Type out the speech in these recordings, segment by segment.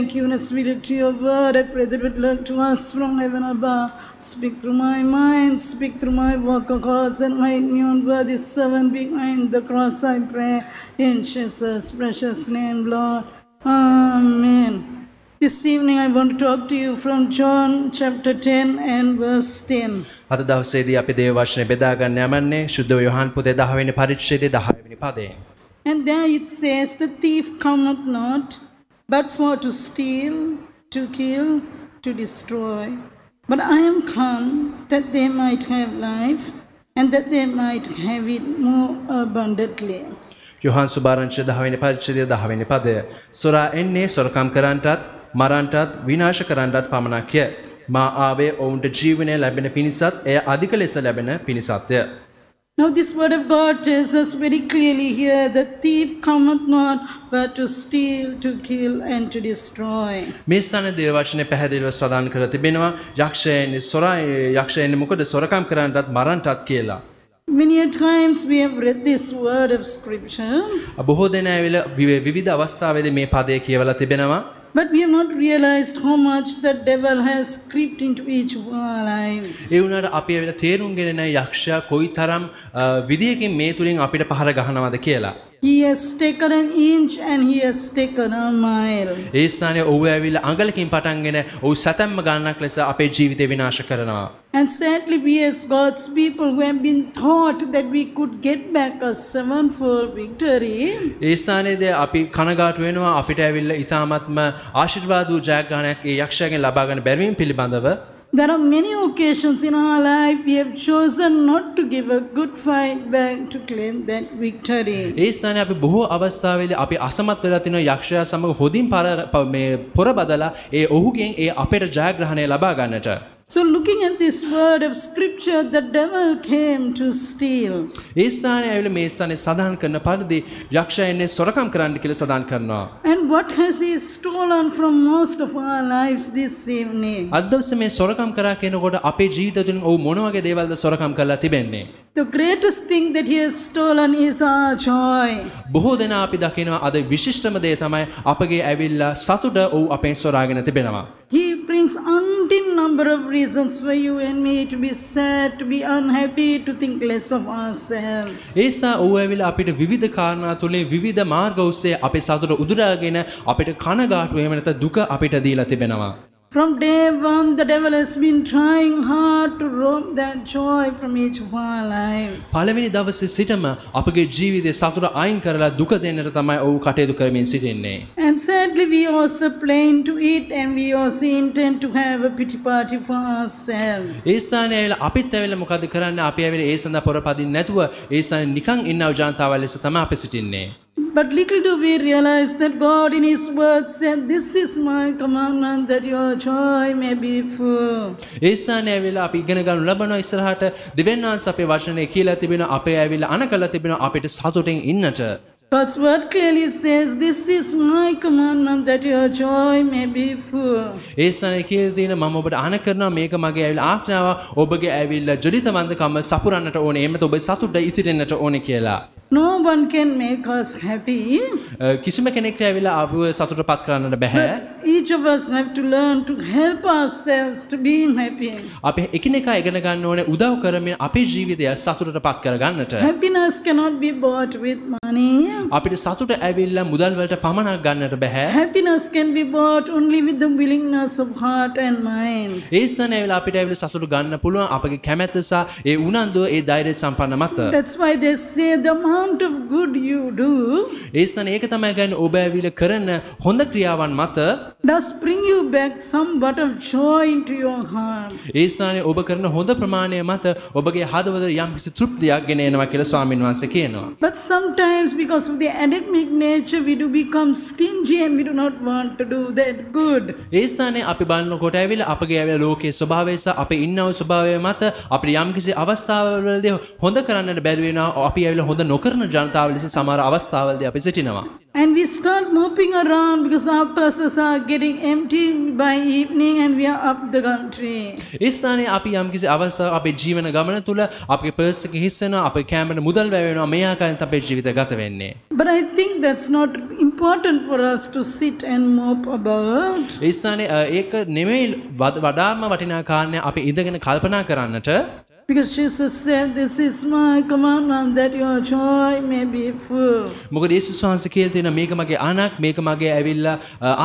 thank you and as we look to your word, I pray that it would look to us from heaven above. Speak through my mind, speak through my vocal cords, and hide me on worthy servant behind the cross, I pray. In Jesus' precious name, Lord. Amen. This evening I want to talk to you from John chapter 10 and verse 10. අද දවසේදී අපි දේව වචනේ බෙදා ගන්න යමන්නේ ශුද්ධ යෝහන් පොතේ 10 වෙනි පරිච්ඡේදයේ 10 වෙනි පදයෙන්. And there it says, the thief cometh not, but for to steal, to kill, to destroy. But I am come that they might have life, and that they might have it more abundantly. යෝහන් සුභාරංචිය 10 වෙනි පරිච්ඡේදයේ 10 වෙනි පදය. සොරා එන්නේ සොරකම් කරන්නටත්, මරන්නටත්, විනාශ කරන්නටත් පමණක්ය. මා ආවේ ඔවුන්ට ජීවනය ලැබෙන පිණිසත්, එය අධික ලෙස ලැබෙන පිණිසත්ය. Now this word of God tells us very clearly here that thief cometh not but to steal, to kill and to destroy. මේ ස්ථානයේ දේව වචනේ පැහැදිලිව සඳහන් කර තිබෙනවා යක්ෂයන් මොකද සොරකම් කරන්නටත් මරන්නටත් කියලා. Many a times we have read this word of scripture. බොහෝ දෙනා විවිධ අවස්ථාවේදී මේ පදය කියවලා තිබෙනවා. But we have not realized how much the devil has crept into each of our lives. ඒ වුණාට අපි ඇවිල්ලා තේරුම් ගෙන නැහැ යක්ෂයා කොයිතරම් විදියකින් මේ තුලින් අපිට පහර ගහනවද කියලා. He has taken an inch and he has taken a mile. ඒ ස්ථානයේ ඔහු ඇවිල්ලා අඟලකින් පටන්ගෙන ඔහු සතම්ම ගන්නක් ලෙස අපේ ජීවිතේ විනාශ කරනවා. And sadly we as God's people who have been taught that we could get back a sevenfold victory. ඒ ස්ථානයේදී අපි කනගාටු වෙනවා අපිට ඇවිල්ලා ඊ타ත්ම ආශිර්වාද වූ ජයග්‍රහණයක් ඒ යක්ෂයාගෙන් ලබා ගන්න බැරි වීම පිළිබඳව. There are many occasions in our life we have chosen not to give a good fight back to claim that victory. ඒ ස්ථානයේ අපි බොහෝ අවස්ථාවලදී අපි අසමත් වෙලා තිනවා යක්ෂයා සමග හොදින් මේ පොර බදලා ඒ ඔහුගෙන් ඒ අපේට ජයග්‍රහණය ලබා ගන්නට. So looking at this word of scripture, the devil came to steal. ඒ ස්ථානයේ ඇවිල්ලා මේ ස්ථානයේ සඳහන් කරන පරිදි යක්ෂයා එන්නේ සොරකම් කරන්න කියලා සඳහන් කරනවා. And what has he stolen from most of our lives this evening? අද දවසේ මේ සොරකම් කරා කියනකොට අපේ ජීවිත තුළින් ඔහු මොන වගේ දේවල්ද සොරකම් කරලා තිබෙන්නේ? The greatest thing that he has stolen is our joy. බොහෝ දෙනා අපි දකිනවා අද විශිෂ්ටම දේ තමයි අපගේ ඇවිල්ලා සතුට ඔහු අපෙන් සොරාගෙන තිබෙනවා. He brings untold number of reasons for you and me to be sad, to be unhappy, to think less of ourselves. ඒසා ඔහු ඇවිල්ලා අපිට විවිධ කාරණා තුලින් විවිධ මාර්ග ඔස්සේ අපේ සතුට උදුරාගෙන අපිට කනගාටු එහෙම නැත්නම් දුක අපිට දීලා තිබෙනවා. From day one, the devil has been trying hard to rob that joy from each of our lives. පළවෙනි දවසේ සිටම අපගේ ජීවිතේ සතුට අයින් කරලා දුක දෙන්නට තමයි ඔහු කටයුතු කරමින් සිටින්නේ. And sadly, we also plan to eat and we also intend to have a pity party for ourselves. ඒ ස්ථානයේ ඇවිල්ලා අපිත් ඇවිල්ලා මොකද කරන්නේ? අපි ඇවිල්ලා ඒ සඳහා පොරපදින්න නැතුව ඒ ස්ථානයේ නිකන් ඉන්නව ජනතාවල් ලෙස තමයි අපි සිටින්නේ. But little do we realize that God in His word said, "This is my commandment, that your joy may be full." ඒ ස්ථානයේ ඇවිල්ලා අපි ඉගෙන ගන්න ලබනවා ඉස්සරහට දෙවියන් වහන්සේ අපේ වචනේ කියලා තිබෙනවා අපේ ඇවිල්ලා අනකලා තිබෙනවා අපිට සතුටින් ඉන්නට. God's word clearly says, "This is my commandment, that your joy may be full." ඒ ස්ථානයේ කියලා තියෙන මම ඔබට අන කරනවා මේක මගේ ඇවිල්ලා ආඥාව ඔබගේ ඇවිල්ලා ජනිතවන්තකම සපුරන්නට ඕනේ එහෙම නැත්නම් ඔබේ සතුට ඉතිරෙන්නට ඕනේ කියලා. No one can make us happy. කිසිම කෙනෙක්ට ඇවිල්ලා අපව සතුටපත් කරන්නට බෑ. But each of us have to learn to help ourselves to be happy. අපි එකිනෙකා ඉගෙන ගන්න ඕනේ උදව් කරමින් අපේ ජීවිතය සතුටටපත් කරගන්නට. Happiness cannot be bought with money. අපිට සතුට ඇවිල්ලා මුදල් වලට පමණක් ගන්නට බෑ. Happiness can be bought only with the willingness of heart and mind. ඒ ස්ථානයේ ඇවිල්ලා අපිට ඇවිල්ලා සතුට ගන්න පුළුවන් අපගේ කැමැත්ත සහ ඒ උනන්දුව ඒ ධෛර්ය සම්පන්න මත. That's why they say the amount of good you do ඒ ස්ථානයේ ඒක තමයි කියන්නේ ඔබ ඇවිල්ලා කරන හොඳ ක්‍රියාවන් මත does bring you back somewhat of joy into your heart. ඒ ස්ථානයේ ඔබ කරන හොඳ ප්‍රමාණය මත ඔබගේ හදවතට යම්කිසි තෘප්තියක් ගෙන එනවා කියලා ස්වාමීන් වහන්සේ කියනවා. But sometimes because of the Adamic nature we do become stingy and we do not want to do that good. ඒ ස්ථානයේ අපි බලනකොට ඇවිල්ලා අපගේ ඇවිල්ලා ලෝකයේ ස්වභාවය සහ අපේ ඉන්නව ස්වභාවය මත අපිට යම්කිසි අවස්ථාවවලදී හොඳ කරන්නට බැරි වෙනවා. අපි ඇවිල්ලා හොඳ නොකරන ජනතාව ලෙස සමහර අවස්ථාවලදී අපි සිටිනවා. And we start moping around because our purses are getting empty by evening and we are up the country. ඒ ස්ථානයේ අපි යම්කිසි අවස්ථාවක් අපේ ජීවන ගමන තුළ අපේ පර්ස් එක හිස් වෙනවා අපේ කැමරේ මුදල් වැය වෙනවා මේ ආකාරයෙන් අපේ ජීවිතය ගත වෙන්නේ. But I think that's not important for us to sit and mope about. ඒ ස්ථානේ ඒක නෙමෙයි වඩාම වටිනා කාරණේ අපි ඉඳගෙන කල්පනා කරන්නට. Because Jesus said, "This is my commandment, that your joy may be full." මොකද යේසුස් වහන්සේ කියලා තියෙන මේක මගේ ආනක්, මේක මගේ ඇවිල්ලා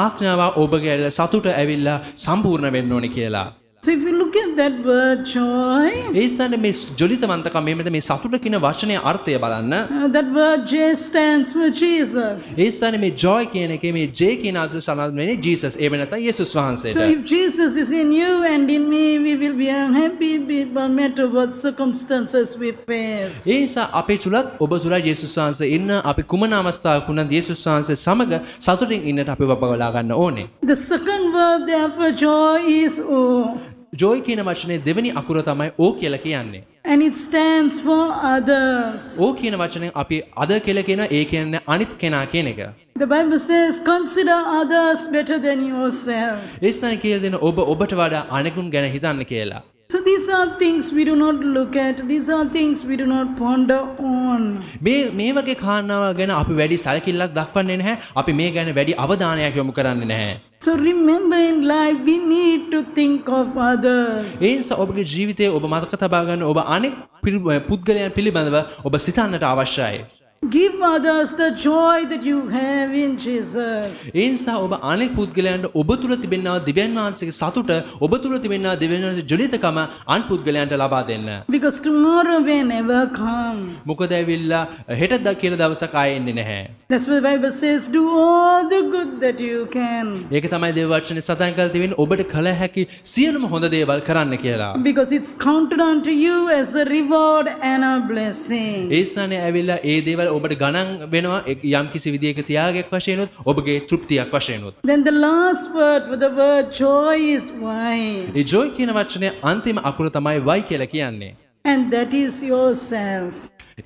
ආඥාවක්, ඔබගේ ඇවිල්ලා සතුට ඇවිල්ලා සම්පූර්ණ වෙන්න ඕනේ කියලා. So if you look at that word joy, ඒ ස්ථානේ මේ ජොලිතවන්තකම මේ සතුට කියන වචනේ අර්ථය බලන්න. that word J stands for Jesus. ඒ ස්ථානේ මේ joy කියන එකේ මේ J කියන අර්ථය සඳහන් වෙන්නේ Jesus. ඒ වෙනත යේසුස් වහන්සේට. So if Jesus is in you and in me, we will be happy no matter what circumstances we face. ඒ නිසා අපේ තුලත් ඔබ තුල යේසුස් වහන්සේ ඉන්න අපි කුමන අවස්ථාවක වුණත් යේසුස් වහන්සේ සමග සතුටින් ඉන්නට අපි වපගලා ගන්න ඕනේ. The second word there for joy is O. joy කියන වචනේ දෙවෙනි අකුර තමයි O කියලා කියන්නේ. And it stands for others. O කියන වචනේ අපි other කියලා කියන ඒ කියන්නේ අනිත් කෙනා කියන එක. The Bible says, consider others better than yourself. ඒ ස්ථානේ කියලා දෙන ඔබට වඩා අනෙකුන් ගැන හිතන්න කියලා. So these are things we do not look at. These are things we do not ponder on. මේ වගේ කාරණාව ගැන අපි වැඩි සැලකිල්ලක් දක්වන්නේ නැහැ. අපි මේ ගැන වැඩි අවධානයක් යොමු කරන්නේ නැහැ. So remember, in life we need to think of others. ඒ නිසා ඔබගේ ජීවිතයේ ඔබ මතක තබා ගන්න ඔබ අනෙක් පුද්ගලයන් පිළිබඳව ඔබ සිතන්නට අවශ්‍යයි. Give others the joy that you have in Jesus. ඒ නිසා ඔබ අනෙක් පුද්ගලයන්ට ඔබ තුල තිබෙනා දිව්‍යන් වහන්සේගේ සතුට ඔබ තුල තිබෙනා දිව්‍යන් වහන්සේගේ ජොලිතකම අන් පුද්ගලයන්ට ලබා දෙන්න. Because tomorrow may never come. මොකද ඇවිල්ලා හෙට කියලා දවසක් ආයෙ එන්නේ නැහැ. That's why the Bible says, do all the good that you can. ඒක තමයි දේව වචනේ සතන් කළ තියෙන්නේ ඔබට කළ හැකි සියලුම හොඳ දේවල් කරන්න කියලා. Because it's counted unto you as a reward and a blessing. ඒ ස්ථානේ ඇවිල්ලා ඒ දේවල් ඔබට ගණන් වෙනවා යම් කිසි විදියක ත්‍යාගයක් වශයෙන් උත් ඔබගේ තෘප්තියක් වශයෙන් උත්. Then the last word for the word joy is why. A joy කියන වචනේ අන්තිම අකුර තමයි why කියලා කියන්නේ. And that is yourself.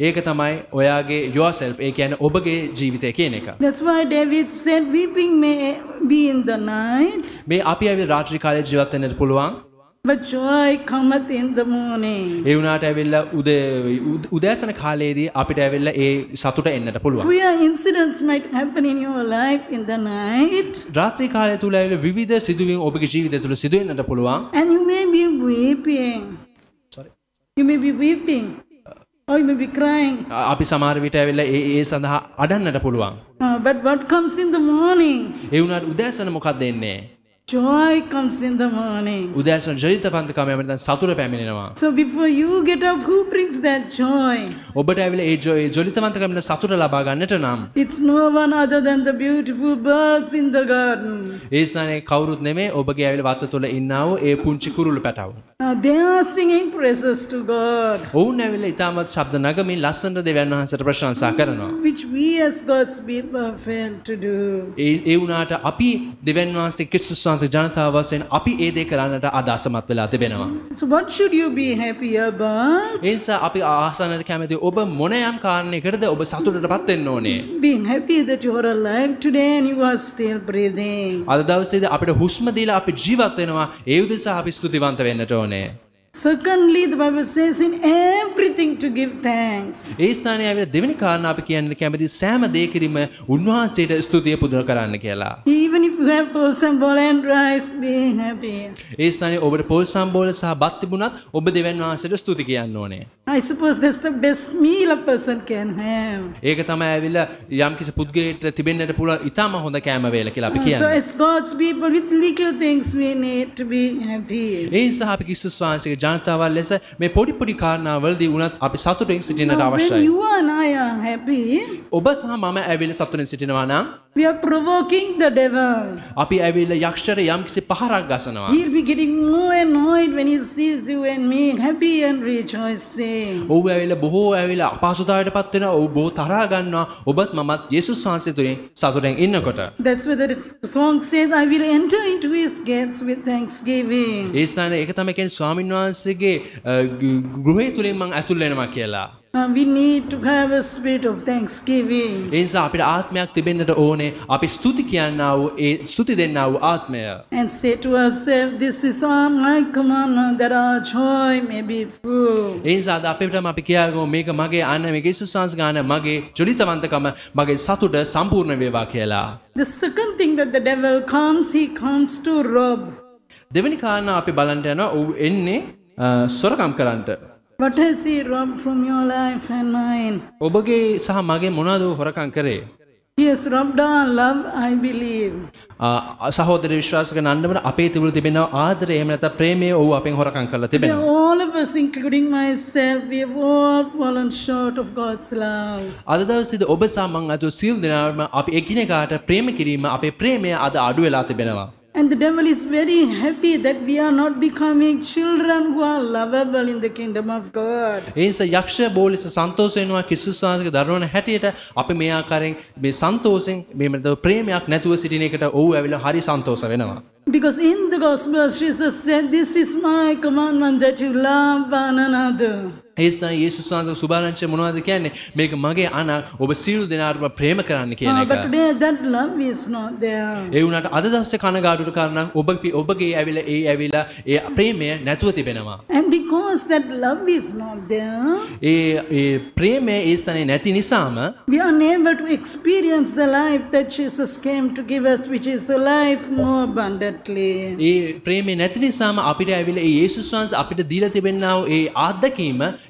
ඒක තමයි ඔයාගේ yourself ඒ කියන්නේ ඔබගේ ජීවිතය කියන එක. That's why David said, weeping may be in the night, මේ අපි ඇවිල්ලා රාත්‍රී කාලේ ජීවත් වෙන්නත් පුළුවන්. but joy cometh in the morning. ඒ වුණාට ඇවිල්ලා උදෑසන කාලයේදී අපිට ඇවිල්ලා ඒ සතුට එන්නට පුළුවන්. Queer incidents might happen in your life in the night. රාත්‍රී කාලය තුල ඇවිල්ලා විවිධ සිදුවීම් ඔබගේ ජීවිතය තුල සිදු වෙන්නට පුළුවන්. And you may be weeping. Sorry. You may be weeping. Or you may be crying. අපි සමහර විට ඇවිල්ලා ඒ සඳහා අඩන්නට පුළුවන්. But what comes in the morning? ඒ වුණාට උදෑසන මොකක්ද එන්නේ? Joy comes in the morning. උදෑසන ජලිතපන්තකම එමෙතන සතුට පැමිණෙනවා. So before you get up, who brings that joy? ඔබට ඇවිල්ලා ඒ ජලිතපන්තකම සතුට ලබා ගන්නට නම් It's no one other than the beautiful birds in the garden. ඒ ස්ථානේ කවුරුත් නෙමෙයි ඔබගේ ඇවිල්ලා වත්ත තුල ඉන්නා වූ ඒ පුංචි කුරුළු පැටවුන්. They are singing praises to God, ඔවුන් ඇවිල්ලා ඊටමත් ශබ්ද නගමින් ලස්සනට දෙවියන් වහන්සේට ප්‍රශංසා කරනවා. which we as God's people fail to do. ඒ වුණාට අපි දෙවියන් වහන්සේ ක්‍රිස්තුස් වහන්සේ ජනතාව වශයෙන් අපි ඒ දේ කරන්නට අදහසමත් වෙලා තිබෙනවා. So what should you be happy about? ඒ නිසා අපි ආසන්නට කැමති ඔබ මොන යම් කාරණයකටද ඔබ සතුටටපත් වෙන්න ඕනේ. Being happy that you are alive today and you are still breathing. අද දවසේදී අපිට හුස්ම දීලා අපි ජීවත් වෙනවා. ඒ උදෙසා අපි ස්තුතිවන්ත වෙන්නට ඕනේ. Secondly, the Bible says in everything to give thanks. ඒ ස්ථානයේ ආවිල දෙවෙනි කාරණා අපි කියන්න කැමති සෑම දෙයකදීම උන්වහන්සේට ස්තුතිය පුදුම කරන්න කියලා. Even if you have pole sambal and rice, be happy. ඒ ස්ථානයේ ඔබට පොල් සම්බෝල සහ බත් තිබුණත් ඔබ දෙවියන් වහන්සේට ස්තුති කියන්න ඕනේ. I suppose that's the best meal a person can have. ඒක තමයි ආවිල යම් කිසි පුද්ගලයෙක්ට තිබෙන්නට පුළුවන් ඊටම හොඳ කෑම වේල කියලා අපි So කියන්නේ. as God's people with little things we need to be happy. ඒ නිසා අපි ක්‍රිස්තුස් වහන්සේගේ ජනතාවල් ලෙස මේ පොඩි කාරණාවලදී වුණත් අපි සතුටින් සිටින්නට When අවශ්‍යයි. you and I are happy, ඔබ සහ මම ඇවිල්ලා සතුටින් සිටිනවා නම් we are provoking the devil. අපි ඇවිල්ලා යක්ෂයට යම් කිසි පහරක් ගසනවා. He'll be getting more annoyed when he sees you and me happy and rejoicing. ඔව් ඇවිල්ලා බොහෝ ඇවිල්ලා අපහසුතාවයටපත් වෙනවා. ඔව් බොහෝ තරහා ගන්නවා. ඔබත් මමත් යේසුස් වහන්සේ තුලින් සතුටින් ඉන්නකොට. That's why the song says, I will enter into his gates with thanksgiving. ඒ ස්ථානයේ ඒක තමයි කියන්නේ ස්වාමීන් වහන්සේගේ ගෘහය තුලින් මම ඇතුල් වෙනවා කියලා. We need to have a spirit of thanksgiving. ඒ නිසා අපිට ආත්මයක් තිබෙන්නට ඕනේ. අපි ස්තුති කියන්නා වූ ඒ ස්තුති දෙන්නා වූ ආත්මය. And say to ourselves, this is all my commandment, that our joy may be full. ඒ නිසා අපිටම අපි කියාගමු මේක මගේ අන්න මේක යේසුස් වහන්සේ ගාන මගේ ජොලිතවන්තකම මගේ සතුට සම්පූර්ණ වේවා කියලා. The second thing that the devil comes, he comes to rob. දෙවෙනි කාරණා අපි බලන්න යනවා ඔව් එන්නේ සොරකම් කරන්නට. What has he robbed from your life and mine? ඔබගේ සහ මගේ මොනවද හොරකම් කරේ? He has robbed our love, I believe. සහෝදර විශ්වාස කරන අන්දමට අපේ තිබුණු තිබෙන ආදරය එහෙම නැත්නම් ප්‍රේමය ඔව් අපෙන් හොරකම් කරලා තිබෙනවා. All of us, including myself, we have all fallen short of God's love. අද දවසේදී ඔබ සහ මම අද සියලු දෙනාම අපි එකිනෙකාට ප්‍රේම කිරීම අපේ ප්‍රේමය අද අඩු වෙලා තිබෙනවා. And the devil is very happy that we are not becoming children who are lovable in the kingdom of God. ඒ නිසා යක්ෂය බෝලිස සන්තෝෂ වෙනවා ක්‍රිස්තුස් වහන්සේගේ දරුවන හැටියට අපි මේ ආකාරයෙන් මේ සන්තෝෂෙන් මේ ප්‍රේමයක් නැතුව සිටින එකට ඔව් ඇවිල්ලා හරි සන්තෝෂ වෙනවා. Because in the gospel Jesus said, this is my commandment, that you love one another. ඒසා යේසුස් වහන්සේ සුභාරංචිය මොනවද කියන්නේ? මේක මගේ අණ ඔබ සියලු දෙනාටම ප්‍රේම කරන්න කියන එක. But today that love is not there. ඒ වුණාට අද දවසේ කනගාටුට කාරණා ඔබගේ ඇවිල්ලා ඒ ප්‍රේමය නැතුව තිබෙනවා. And because that love is not there, ඒ ප්‍රේමය ඒ ස්ථානේ නැති නිසාම we are unable to experience the life that Jesus came to give us, which is a life more abundantly. ඒ ප්‍රේමය නැති නිසාම අපිට ඇවිල්ලා ඒ යේසුස් වහන්සේ අපිට දීලා තිබෙනා වූ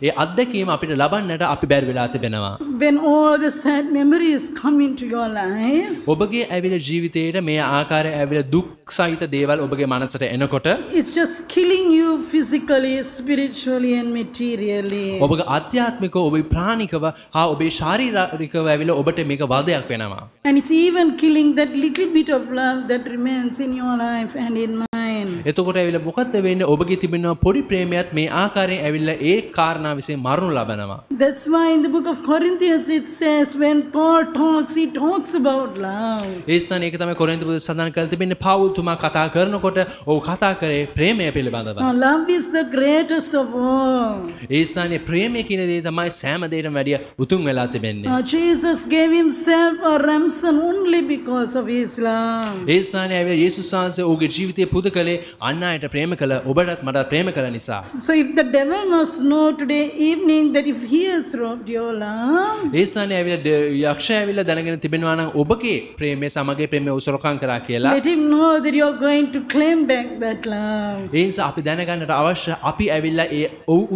ඒ අත්දැකීම අපිට ලබන්නට අපි බැරි වෙලා තිබෙනවා. When all the sad memories come into your life, ඔබගේ ඇවිල්ලා ජීවිතේට මේ ආකාරයේ ඇවිල්ලා දුක් සහිත දේවල් ඔබගේ මනසට එනකොට it's just killing you physically, spiritually and materially. ඔබගේ ආධ්‍යාත්මිකව ඔබේ ප්‍රාණිකව හා ඔබේ ශාරීරිකව ඇවිල්ලා ඔබට මේක වදයක් වෙනවා. And it's even killing that little bit of love that remains in your life and in mine. එතකොට ඇවිල්ලා මොකක්ද වෙන්නේ? ඔබගේ තිබෙන පොඩි ප්‍රේමයක් මේ ආකාරයෙන් ඇවිල්ලා ඒ කාරණා විසින් මරණු ලබනවා. That's why in the book of Corinthians it says, when Paul talks, he talks about love. ඒ ස්ථානේ ඒක තමයි කොරින්ත පොතේ සඳහන් කරලා තිබෙන්නේ පවුල් තුමා කතා කරනකොට ඔව් කතා කරේ ප්‍රේමය පිළිබඳව. Now love is the greatest of all. ඒ ස්ථානේ ප්‍රේමය කියන දේ තමයි සෑම දෙයකටම වැඩිය උතුම් වෙලා තිබෙන්නේ. Jesus gave himself a ransom only because of his love. ඒ ස්ථානේ ඇවිල්ලා යේසුස් වහන්සේ ඔහුගේ ජීවිතය පුද කළේ අන් අයට ප්‍රේම කළ ඔබටත් මට ප්‍රේම කළ නිසා. So if the devil must know today evening that if he has robbed your love, ඒ ස්ථානේ ඇවිල්ලා යක්ෂය ඇවිල්ලා දැනගෙන තිබෙනවා නම් ඔබගේ ප්‍රේමය සමගයේ ප්‍රේමය උසරකම් කරා කියලා. let him know that you are going to claim back that love. ඒ නිසා අපි දැනගන්නට අවශ්‍ය අපි ඇවිල්ලා ඒ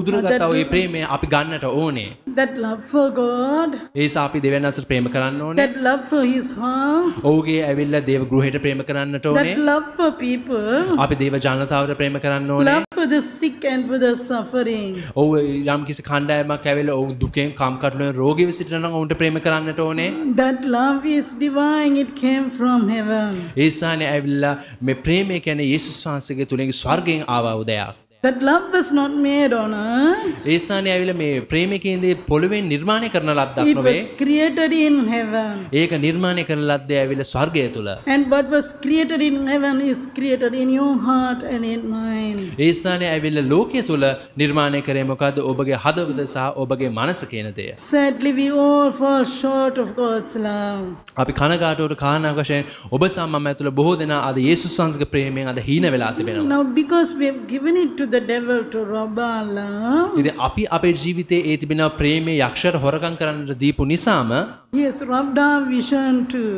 උදුරගත්තා වූ ඒ ප්‍රේමය අපි ගන්නට ඕනේ. That love for God, ඒ නිසා අපි දෙවියන් අතර ප්‍රේම කරන්න ඕනේ. that love for his house, ඔහුගේ ඇවිල්ලා දේව ගෘහයට ප්‍රේම කරන්නට that ඕනේ. love for people, අපි දේව ජනතාවට ප්‍රේම කරන්න ඕනේ. love for the sick and for the suffering. ඔව් යම් කිසි කණ්ඩායමක් ඇවිල්ලා ඔවුන් දුකෙන් කම්කටොලෙන් රෝගීව සිටින නම් ඔවුන්ට ප්‍රේම කරන්නට ඕනේ. That love is divine, it came from heaven. ඒ ස්ථානේ ඇවිල්ලා මේ ප්‍රේමය කියන්නේ යේසුස් වහන්සේගේ තුලින් ස්වර්ගයෙන් ආවා වූ දෙයක්. That love was not made on earth. ඒ ස්ථානේ ඇවිල්ලා මේ ප්‍රේමය කියන දේ පොළොවෙන් නිර්මාණය කරන ලද්දක් It නොවේ. was created in heaven. ඒක නිර්මාණය කරන ලද්දේ ඇවිල්ලා ස්වර්ගය තුල. And what was created in heaven is created in your heart and in mine. ඒ ස්ථානේ ඇවිල්ලා ලෝකයේ තුල නිර්මාණය කරේ මොකද්ද? ඔබගේ හදවත සහ ඔබගේ මනස කියන දේ. Sadly, we all fall short of God's love. අපි කනගාටුවට කාරණා වශයෙන් ඔබ සහ මම ඇතුළේ බොහෝ දෙනා අද යේසුස් වහන්සේගේ ප්‍රේමයෙන් අද හීන වෙලා තිබෙනවා. Now, because we have given it to the devil to rob our love, ඉතින් අපි අපේ ජීවිතයේ ඒ තිබෙන ප්‍රේමයේ යක්ෂයට හොරකම් කරන්නට දීපු නිසාම he has robbed our vision too.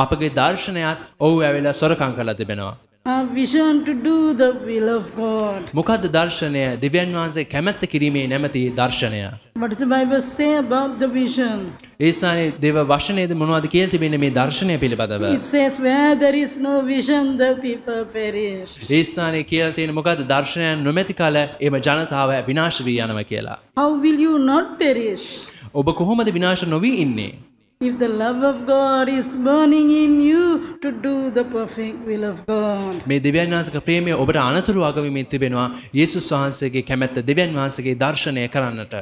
අපගේ දර්ශනයත් ඔහු ඇවිල්ලා සොරකම් කරලා තිබෙනවා. Our vision to do the will of God. මොකද්ද දර්ශනය? දෙවියන් වහන්සේ කැමැත්ත කිරීමේ නැමැති දර්ශනය. What does the Bible say about the vision? ඒ ස්ථානයේ දේව වචනයේද මොනවද කියලා තිබෙන්නේ මේ දර්ශනය පිළිබඳව? It says, where there is no vision, the people perish. ඒ ස්ථානයේ කියලා තියෙන මොකද්ද? දර්ශනයන් නොමැති කල එම ජනතාව විනාශ වී යනවා කියලා. How will you not perish? ඔබ කොහොමද විනාශ නොවී ඉන්නේ? If the love of God is burning in you to do the perfect will of God. මේ දෙවියන් වහන්සේගේ ප්‍රේමය ඔබට අනතුරු වගවීමෙන් තිබෙනවා යේසුස් වහන්සේගේ කැමැත්ත දෙවියන් වහන්සේගේ දර්ශනය කරන්නට.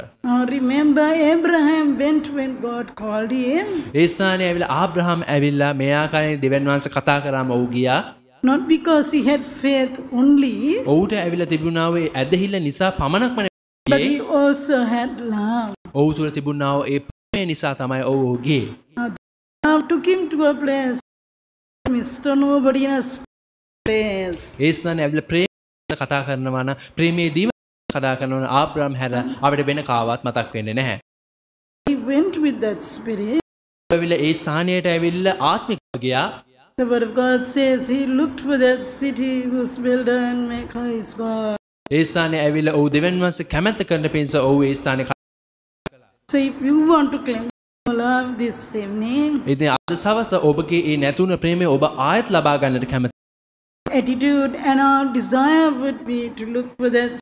Remember Abraham went when God called him. ඒ ස්ථානයේ ඇවිල්ලා ආබ්‍රහම් ඇවිල්ලා මේ ආකාරයෙන් දෙවියන් වහන්සේ කතා කරාම ඔහු ගියා. Not because he had faith only, ඔහුට ඇවිල්ලා තිබුණා වේ ඇදහිල්ල නිසා පමණක්ම but he also had love. ඔහු තුළ තිබුණා වූ ඒ ප්‍රේමය නිසා තමයි ඔහු ගියේ. Now took him to a place, Mr. Nobody in a place. ඒ ස්ථානේ ඇවිල්ලා ප්‍රේම කතා කරනවා නම් ප්‍රේමයේ දීම කතා කරනවා ආබ්‍රහම් හැර අපිට වෙන කාවත් මතක් වෙන්නේ නැහැ. He went with that spirit. ඇවිල්ලා ඒ ස්ථානයට ඇවිල්ලා ආත්මිකව ගියා. The word of God says he looked for that city whose builder and maker is God. ඒ ස්ථානේ ඇවිල්ලා ඔහු දෙවියන් වහන්සේ කැමැත්ත කරන පිණිස ඔහු ඒ ස්ථානේ So if you want to claim love this evening, ඉතින් අද සවස ඔබගේ ඒ නැතුණ ප්‍රේමය ඔබ ආයත් ලබා ගන්නට කැමති. attitude and our desire would be to look for that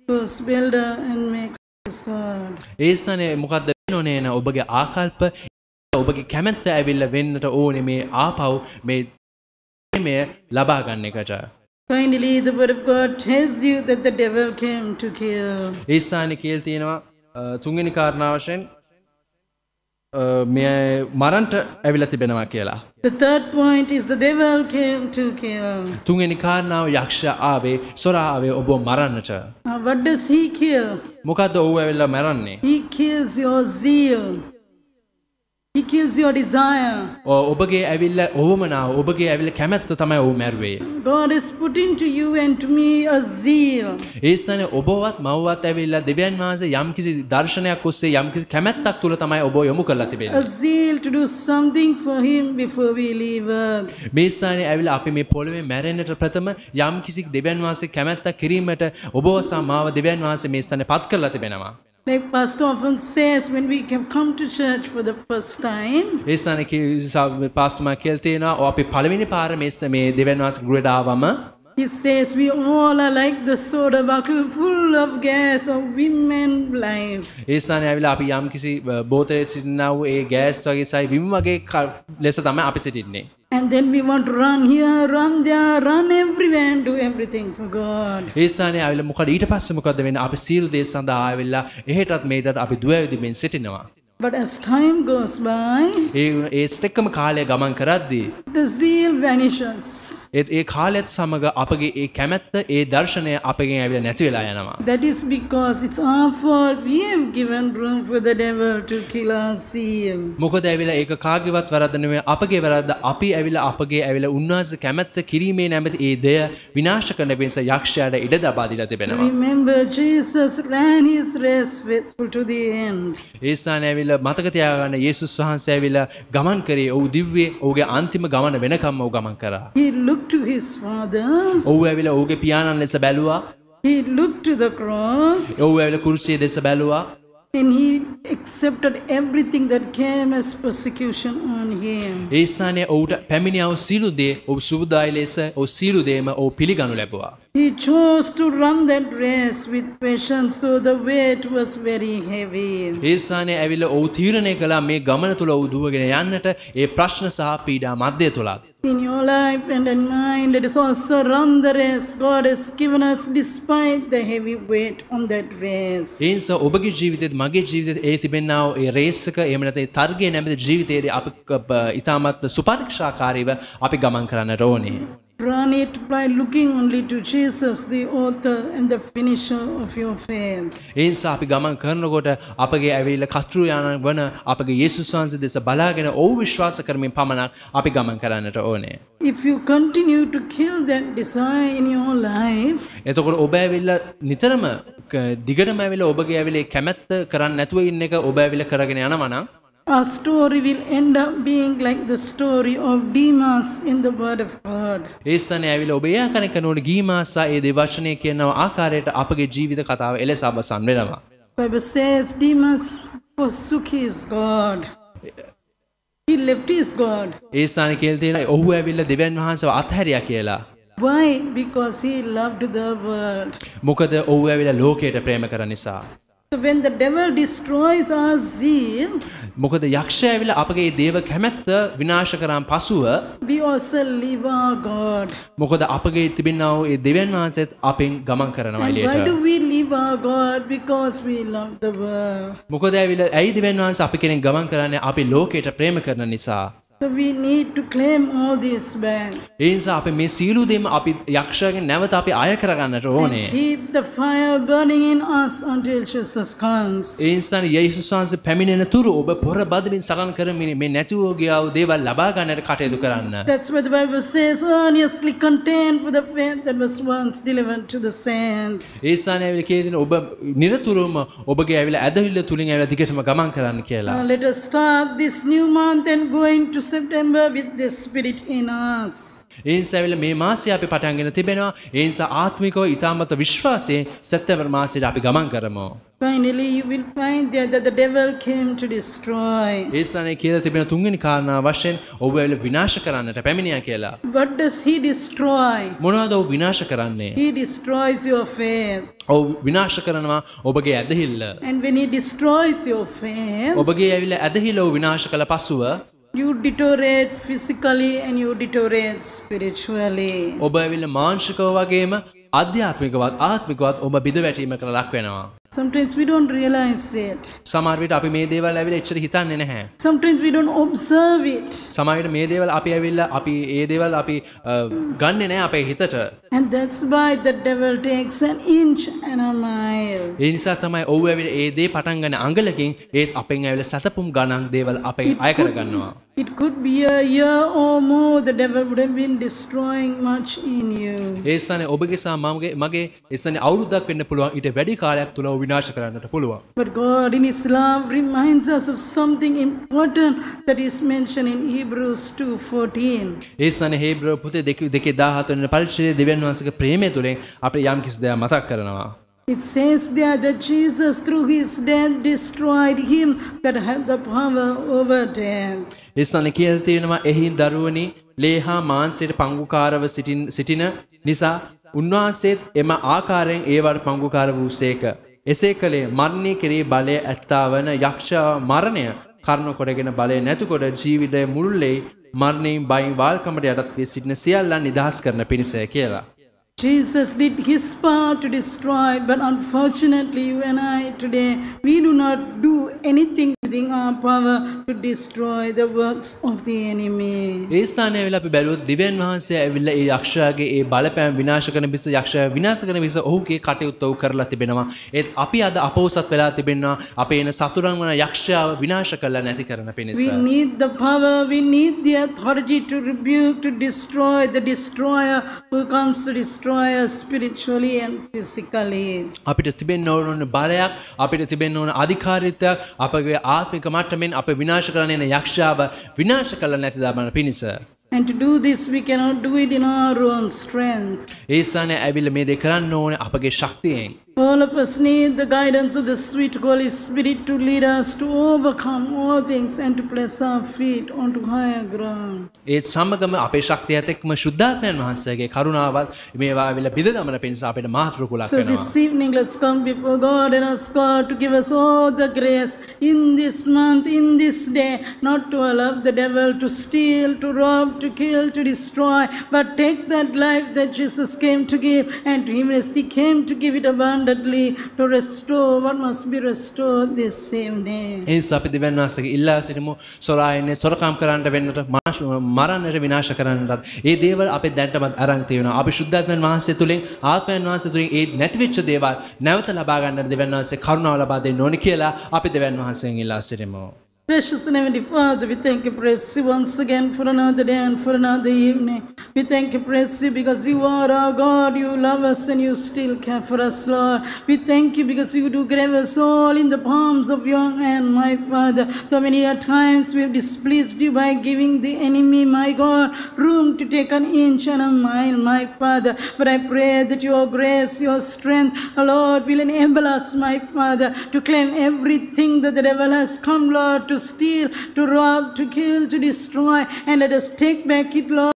whose builder and maker is God. ඒ ස්ථානේ මොකද්ද වෙන්න ඕනේ න ඔබගේ ආකල්ප ඔබගේ කැමැත්ත ඇවිල්ලා වෙන්නට ඕනේ මේ ආපහු මේ ප්‍රේමය ලබා ගන්න එකට. Finally, the word of God tells you that the devil came to kill. ඒ ස්ථානේ කියලා තියෙනවා තුන්වෙනි කාරණාව වශයෙන් මේ මරන්ට ඇවිල්ලා තිබෙනවා කියලා. The third point is the devil came to kill. තුන්වෙනි කාරණාව යක්ෂයා ආවේ සොරා ආවේ ඔබව මරන්නට. What does he kill? මොකද්ද ඔහු ඇවිල්ලා මරන්නේ? He kills your zeal. He kills your desire. ඔබගේ ඇවිල්ලා ඕමනාව ඔබගේ ඇවිල්ලා කැමැත්ත තමයි ඔහු මැරුවේ. God is put into you and to me a zeal. ඒ ස්ථානේ ඔබවත් මවවත් ඇවිල්ලා දෙවියන් වහන්සේ යම්කිසි දර්ශනයක් ඔස්සේ යම්කිසි කැමැත්තක් තුල තමයි ඔබ යොමු කරලා තිබෙන්නේ. A zeal to do something for him before we leave earth. මේ ස්ථානේ ඇවිල්ලා අපි මේ පොළවේ මැරෙන්නට ප්‍රථම යම්කිසි දෙවියන් වහන්සේ කැමැත්තක් කිරීමට ඔබ සහ මාව දෙවියන් වහන්සේ මේ ස්ථානේ පත් කරලා තිබෙනවා. Like Pastor often says when we come to church for the first time, ඒ ස්ථානේ පාස්තුමා කියලා තියෙනවා අපි පළවෙනි පාර මේ දෙවියන් වහන්සේ ගෘහයට ආවම he says we all are like the soda bottle full of gas of women life. ඒ ස්ථානේ ඇවිල්ලා අපි යම්කිසි බෝතලේ සිටිනා වූ ඒ ගෑස් වගේ සයි විම වගේ ලෙස තමයි අපි සිටින්නේ. And then we want to run here, run there, run everywhere and do everything for God. ඒ ස්ථානේ ආවිල්ලා මොකද ඊට පස්සේ මොකද වෙන්නේ අපි සියලු දේ සඳහා ආවිල්ලා එහෙටත් මෙහෙටත් අපි දුවැවිදිමින් සිටිනවා. But as time goes by, ඒත් එක්කම කාලය ගමන් කරද්දී the zeal vanishes. ඒ කාලයත් සමග අපගේ ඒ කැමැත්ත ඒ දර්ශනය අපගෙන් ඇවිල්ලා නැති වෙලා යනවා. That is because it's our fault. We have given room for the devil to kill our zeal. මොකද ඇවිල්ලා ඒක කාගේවත් වැරද්ද නෙමෙයි අපගේ වැරද්ද. අපි ඇවිල්ලා අපගේ ඇවිල්ලා උන්වහන්සේ කැමැත්ත කිරීමේ නැමැති ඒ දෙය විනාශ කරන්න පිණිස යක්ෂයාට ඉඩ දබා දීලා තිබෙනවා. Remember, Jesus ran his race faithful to the end. ඒ ස්ථානේ ඇවිල්ලා මතක තියාගන්න යේසුස් වහන්සේ ඇවිල්ලා ගමන් කරේ ඔහු දිව්වේ ඔහුගේ අන්තිම ගමන වෙනකම්ම ඔහු ගමන් කරා. He looked to his father. ඔහු ඇවිල්ලා ඔහුගේ පියාණන් ලෙස බැලුවා. He looked to the cross. ඔහු ඇවිල්ලා කුරුසිය දෙස බැලුවා. And he accepted everything that came as persecution on him. ඒ ස්ථානයේ ඔහුට පැමිණියා වූ සියලු දේ ඔහු සුබදායි ලෙස ඔහු සියලු දේම ඔහු පිළිගනු ලැබුවා. He chose to run that race with patience though the weight was very heavy. ඒ ස්ථානයේ ඇවිල්ලා ඔහු තීරණය කළා මේ ගමන තුල ඔහු දුවගෙන යන්නට ඒ ප්‍රශ්න සහ පීඩා මැද්දේ තුලත්. In your life and in mine, let us also run the race God has given us despite the heavy weight on that race. ඒ නිසා ඔබගේ ජීවිතේත් මගේ ජීවිතේත් ඒ තිබෙනා වූ ඒ රේස් එක එහෙම නැත්නම් ඒ තර්කයේ නැමැති ජීවිතයේදී අපි ඉතාමත් සුපරීක්ෂාකාරීව අපි ගමන් කරන්නට ඕනේ. Run it by looking only to Jesus, the author and the finisher of your faith. ඒ නිසා අපි ගමන් කරනකොට අපගේ ඇවිල්ලා කතෘ යන වන අපගේ යේසුස් වහන්සේ දෙස බලාගෙන ඔහු විශ්වාස කරමින් පමණක් අපි ගමන් කරන්නට ඕනේ. If you continue to kill that desire in your life, එතකොට ඔබ ඇවිල්ලා නිතරම දිගටම ඇවිල්ලා ඔබගේ ඇවිල්ලා කැමැත්ත කරන්නේ නැතුව ඉන්න එක ඔබ ඇවිල්ලා කරගෙන යනවා නම් our story will end up being like the story of Demas in the word of God. ඒ ස්ථානේ ඇවිල්ලා ඔබ එයා කන කරනකොට ගීමාසා ඒ දෙවචනේ කියන ආකාරයට අපගේ ජීවිත කතාව එලෙස අවසන් වෙනවා. Bible says Demas forsook his God. He left his God. ඒ ස්ථානේ කියලා තියෙනවා ඔහු ඇවිල්ලා දෙවියන් වහන්සේව අත්හැරියා කියලා. Why? Because he loved the world. මොකද ඔහු ඇවිල්ලා ලෝකයට ප්‍රේම කරන නිසා. So when the devil destroys our zeal, මොකද යක්ෂයා ඇවිල්ලා අපගේ දේව කැමැත්ත විනාශ කරාන් පසුව we also leave our God. මොකද අපගේ තිබෙනා වූ ඒ දෙවියන් වහන්සේත් අපෙන් ගමන් කරනවා And why එළියට. do we leave our God? Because we love the world. මොකද ඇවිල්ලා ඇයි දෙවියන් වහන්සේ අපි කෙනෙක් ගමන් කරන්නේ අපි ලෝකයට ප්‍රේම කරන නිසා. So we need to claim all this back. ඒ නිසා අපි මේ සියලු දේම අපි යක්ෂයාගෙන් නැවත අපි අය කරගන්නට ඕනේ. And keep the fire burning in us until Jesus comes. ඒ නිසා යේසුස් වහන්සේ පැමිණෙන තුරු ඔබ පොර බදමින් සරණ කරමින් මේ නැතුව ගියා වූ දේවල් ලබා ගන්නට කටයුතු කරන්න. That's what the Bible says, earnestly contend for the faith that was once delivered to the saints. ඒ ස්ථානයේ ඇවිල්ලා කියදින ඔබ නිරතුරුවම ඔබගේ ඇවිල්ලා ඇදහිල්ල තුලින් ඇවිල්ලා දිගටම ගමන් කරන්න කියලා. Let us start this new month and go into September with this spirit in us. ඒ නිසා ඇවිල්ලා මේ මාසය අපි පටන්ගෙන තිබෙනවා. ඒ නිසා ආත්මිකව ඊටමත් විශ්වාසයෙන් සැප්තැම්බර් මාසයට අපි ගමන් කරමු. Finally, you will find there that the devil came to destroy. ඒ ස්ථානයේ කියලා තිබෙන තුන්වෙනි කාරණාව වශයෙන් ඔබ ඇවිල්ලා විනාශ කරන්නට පැමිණියා කියලා. What does he destroy? මොනවද ඔබ විනාශ කරන්නේ? He destroys your faith. ඔව් විනාශ කරනවා ඔබගේ ඇදහිල්ල. And when he destroys your faith, ඔබගේ ඇවිල්ලා ඇදහිල්ල විනාශ කළ පසුව you deteriorate physically and you deteriorate spiritually. ඔබ ඇවිල්ලා මානසිකව වගේම ආධ්‍යාත්මිකවත් ආත්මිකවත් ඔබ බිඳ වැටීමකට ලක් වෙනවා. Sometimes we don't realize it. සමහර විට අපි මේ දේවල් ඇවිල්ලා එච්චර හිතන්නේ නැහැ. Sometimes we don't observe it. සමහර විට මේ දේවල් අපි ඇවිල්ලා අපි ඒ දේවල් අපි ගන්නෙ නැහැ අපේ හිතට. And that's why the devil takes an inch and a mile. ඒ නිසා තමයි ඔව් ඇවිල්ලා ඒ දේ පටන් ගන්න අඟලකින් ඒත් අපෙන් ඇවිල්ලා සතපුම් ගණන් දේවල් අපෙන් අය කර ගන්නවා. It could be a year or more the devil would have been destroying much in you. ඒ ස්ථානේ ඔබගේ සහ මගේ ඒ ස්ථානේ අවුරුද්දක් වෙන්න පුළුවන් ඊට වැඩි කාලයක් තුල ඔබ විනාශ කරන්නට පුළුවන්. But God in his love reminds us of something important that is mentioned in Hebrews 2:14. ඒ ස්ථානේ හේබ්‍රව පොතේ 2:17 වෙනි පරිච්ඡේදයේ දෙවියන් වහන්සේගේ ප්‍රේමය තුලින් අපිට යම් කිසි දෙයක් මතක් කරනවා. It says there that Jesus through his death destroyed him that had the power over death. ඒ ස්ථානේ කියලා තියෙනවා එහින් දරුවනි ලේහා මාංශයට පංගුකාරව සිටින නිසා උන්වහන්සේත් එම ආකාරයෙන් ඒවට පංගුකාර වූසේක. එසේ කලේ මරණය කෙරෙහි බලය ඇත්තා වන යක්ෂ මරණය කර්ණ කොටගෙන බලය නැතුකොට ජීවිතයේ මුළුල්ලේ මරණයෙන් බයින් වාල්කමට යටත් වී සිටින සියල්ලන් නිදහස් කරන පිණිසය කියලා. Jesus did his part to destroy, but unfortunately you and I today, we do not do anything within our power to destroy the works of the enemy. ඒ ස්ථානයේ වෙලා අපි බැලුවොත් දිව්‍යන් වහන්සේ ඇවිල්ලා ඒ යක්ෂයාගේ ඒ බලපෑම විනාශ කරන පිස යක්ෂයා විනාශ කරන පිස ඔහුගේ කටයුත්ත ඔහු කරලා තිබෙනවා. ඒත් අපි අද අපෝසත් වෙලා තිබෙනවා අපේ එන සතුරන් වන යක්ෂයාව විනාශ කරලා නැති කරන පිණිස. We need the power, we need the authority to rebuke, to destroy the destroyer who comes to destroy us spiritually and physically. අපිට තිබෙන්න ඕන බලයක්, අපිට තිබෙන්න ඕන අධිකාරීත්වයක් අපගේ ආත්මික මට්ටමින් අපේ විනාශ කරන්න එන යක්ෂයාව විනාශ කළ නැති දාමන පිණිස. And to do this, we cannot do it in our own strength. ඒ ස්ථානයේ ඇවිල්ලා මේ දේ කරන්න ඕනේ අපගේ ශක්තියෙන්. All of us need the guidance of the sweet Holy Spirit to lead us to overcome all things and to place our feet onto higher ground. ඒ සමගම අපේ ශක්තියත් එක්කම ශුද්ධාත්මයන් වහන්සේගේ කරුණාවත් මේවා ඇවිල්ලා බිඳ දමන පිණිස අපිට මාතෘකුලක් So වෙනවා. this evening, let's come before God and ask God to give us all the grace in this month, in this day, not to allow the devil to steal, to rob, to kill, to destroy, but take that life that Jesus came to give, and even as he came to give it abundantly, to restore what must be restored this same day. ඒ නිසා අපි දෙවියන් වහන්සේගේ ඉල්ලා සිටිමු සොරායන්නේ සොරකම් කරන්නට වෙන්නට මරන්නට විනාශ කරන්නටත් ඒ දේවල් අපේ දැනටමත් අරන් තියෙනවා. අපි ශුද්ධාත්මයන් වහන්සේ තුලින් ආත්මයන් වහන්සේ තුලින් ඒ නැතිවෙච්ච දේවල් නැවත ලබා ගන්නට දෙවියන් වහන්සේ කරුණාව ලබා දෙන්න ඕනේ කියලා අපි දෙවියන් වහන්සේගෙන් ඉල්ලා සිටිමු. Precious and Heavenly Father, we thank you, praise you once again for another day and for another evening. We thank you, praise you, because you are our God, you love us and you still care for us, Lord. We thank you because you do grave us all in the palms of your hand, my Father. So many times we have displeased you by giving the enemy, my God, room to take an inch and a mile, my Father. But I pray that your grace, your strength, Lord, will enable us, my Father, to claim everything that the devil has come, Lord, to steal, to rob, to kill, to destroy, and let us take back it, Lord.